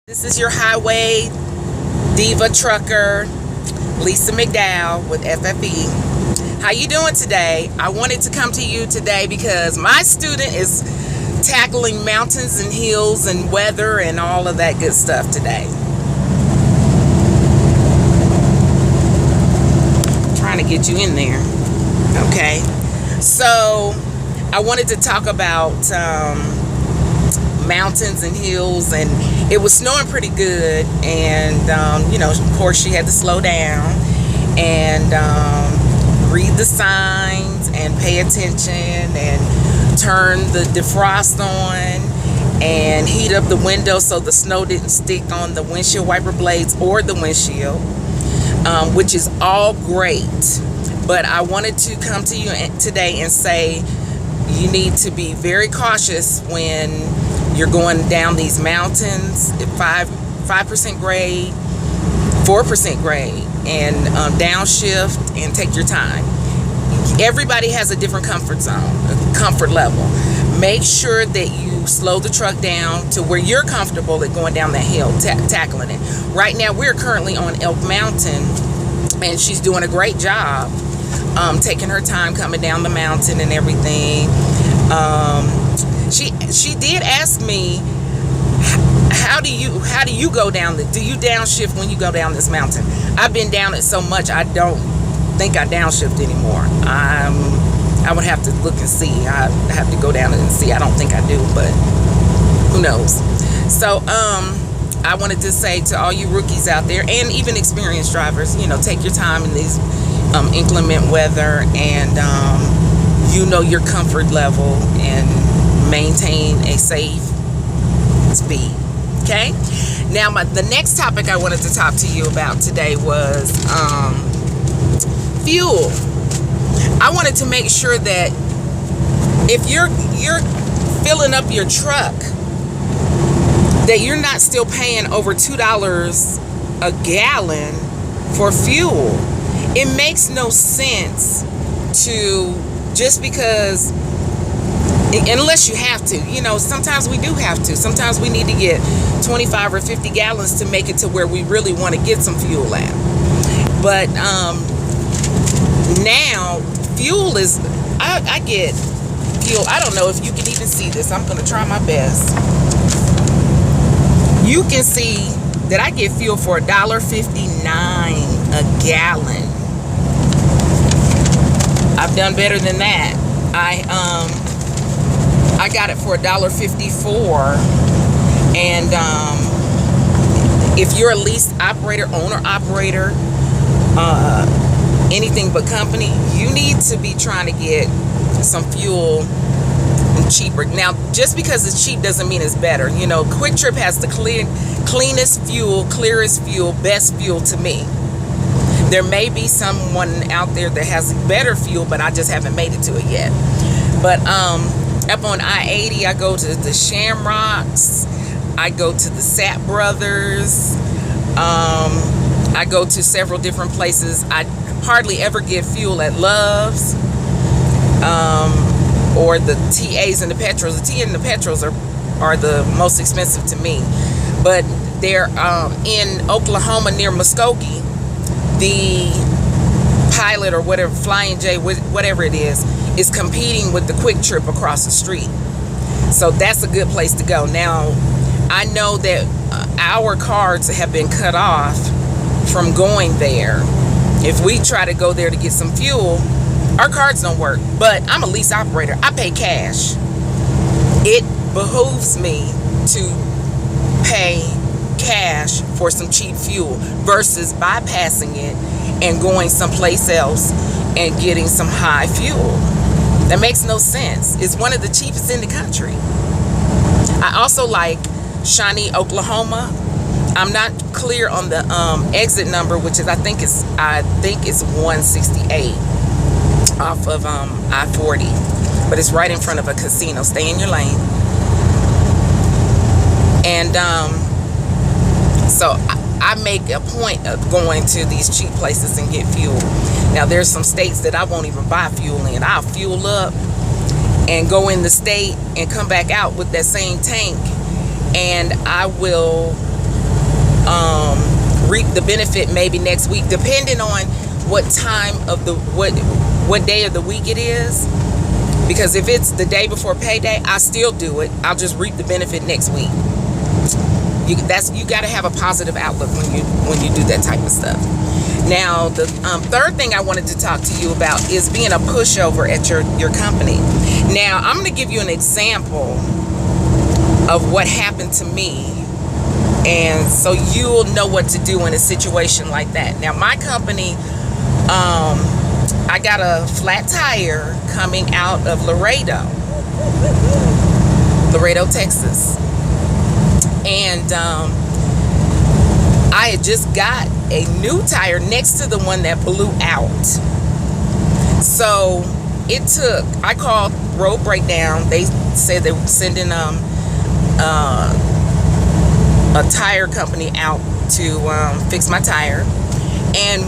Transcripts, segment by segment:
This is your highway diva trucker, Lisa McDowell with FFE. How you doing today? I wanted to come to you today because my student is tackling mountains and hills and weather and all of that good stuff today. Trying to get you in there. Okay. So I wanted to talk about mountains and hills, and it was snowing pretty good, and of course she had to slow down and read the signs and pay attention and turn the defrost on and heat up the window so the snow didn't stick on the windshield wiper blades or the windshield, which is all great. But I wanted to come to you today and say you need to be very cautious when you're going down these mountains. 5% grade, 4% grade, and downshift, and take your time. Everybody has a different comfort zone, a comfort level. Make sure that you slow the truck down to where you're comfortable at going down that hill, tackling it. Right now we're currently on Elk Mountain, and she's doing a great job taking her time coming down the mountain and everything. She did ask me, how do you go down do you downshift when you go down this mountain? I've been down it so much I don't think I downshift anymore. I would have to look and see. I have to go down it and see. I don't think I do, but who knows. So I wanted to say to all you rookies out there, and even experienced drivers, take your time in these inclement weather, and your comfort level, and maintain a safe speed. Okay, now the next topic I wanted to talk to you about today was fuel. I wanted to make sure that if you're filling up your truck, that you're not still paying over $2 a gallon for fuel. It makes no sense to, just because, unless you have to. Sometimes we do have to. Sometimes we need to get 25 or 50 gallons to make it to where we really want to get some fuel at. But now fuel is, I get fuel. I don't know if you can even see this. I'm going to try my best. You can see that I get fuel for $1.59 a gallon. I've done better than that. I got it for $1.54, and if you're a leased operator, owner operator, anything but company, you need to be trying to get some fuel cheaper. Now, just because it's cheap doesn't mean it's better. Quick Trip has the cleanest fuel, clearest fuel, best fuel to me. There may be someone out there that has better fuel, but I just haven't made it to it yet. But up on I-80, I go to the Shamrocks, I go to the Sap Brothers, I go to several different places. I hardly ever get fuel at Love's or the TAs and the Petros. The TA and the Petros are the most expensive to me. But they're in Oklahoma near Muskogee. The Pilot or whatever, Flying J, whatever it is competing with the Quick Trip across the street. So that's a good place to go. Now, I know that our cards have been cut off from going there. If we try to go there to get some fuel, our cards don't work. But I'm a lease operator. I pay cash. It behooves me to pay cash for some cheap fuel versus bypassing it and going someplace else and getting some high fuel. That makes no sense. It's one of the cheapest in the country. I also like Shawnee, Oklahoma. I'm not clear on the exit number, which is I think it's 168 off of I-40, but it's right in front of a casino. Stay in your lane. And so I make a point of going to these cheap places and get fuel. Now, there's some states that I won't even buy fuel in. I'll fuel up and go in the state and come back out with that same tank, and I will reap the benefit maybe next week, depending on what time of the what day of the week it is. Because if it's the day before payday, I still do it. I'll just reap the benefit next week. You got to have a positive outlook when you do that type of stuff. Now, the third thing I wanted to talk to you about is being a pushover at your company. Now, I'm going to give you an example of what happened to me, and so you'll know what to do in a situation like that. Now, my company, I got a flat tire coming out of Laredo, Texas. And I had just got a new tire next to the one that blew out. So I called Road Breakdown. They said they were sending a tire company out to fix my tire. And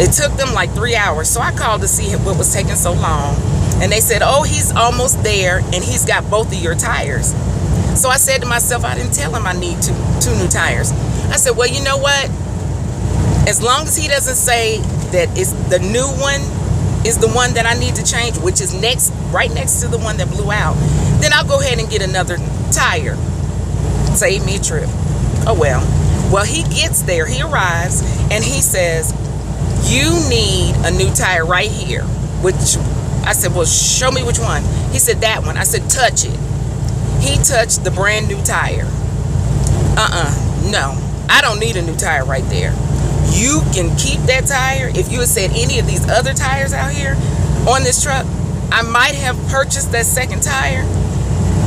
it took them like 3 hours. So I called to see what was taking so long. And they said, oh, he's almost there and he's got both of your tires. So I said to myself, I didn't tell him I need two new tires. I said, well, you know what? As long as he doesn't say that it's the new one is the one that I need to change, which is right next to the one that blew out, then I'll go ahead and get another tire. Save me a trip. Oh, well. Well, he gets there. He arrives and he says, you need a new tire right here. Which I said, well, show me which one. He said, that one. I said, touch it. He touched the brand new tire. No, I don't need a new tire right there. You can keep that tire. If you had said any of these other tires out here on this truck, I might have purchased that second tire.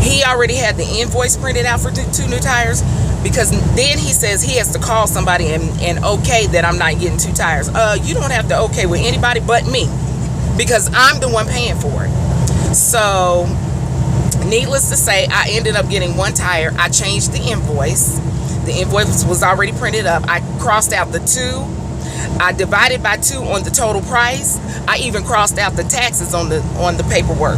He already had the invoice printed out for two new tires, because then he says he has to call somebody and okay that I'm not getting two tires. You don't have to okay with anybody but me, because I'm the one paying for it. So needless to say, I ended up getting one tire. I changed the invoice. The invoice was already printed up. I crossed out the 2. I divided by 2 on the total price. I even crossed out the taxes on the paperwork.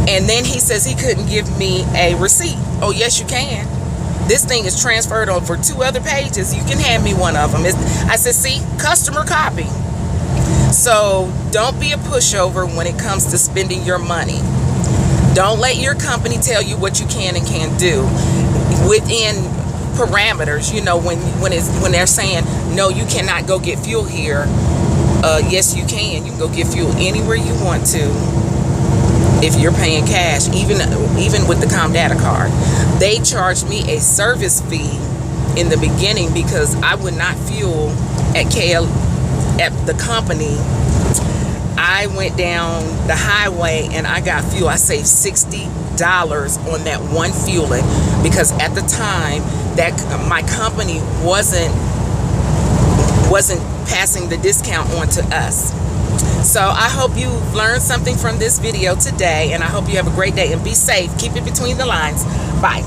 And then he says he couldn't give me a receipt. Oh, yes, you can. This thing is transferred over 2 other pages. You can hand me one of them. I said, see, customer copy. So don't be a pushover when it comes to spending your money. Don't let your company tell you what you can and can't do within parameters. You know, when they're saying, no, you cannot go get fuel here. Yes, you can. You can go get fuel anywhere you want to if you're paying cash, even with the Comdata card. They charged me a service fee in the beginning because I would not fuel at the company. I went down the highway and I got fuel. I saved $60 on that one fueling, because at the time that my company wasn't passing the discount on to us. So I hope you learned something from this video today, and I hope you have a great day and be safe. Keep it between the lines. Bye.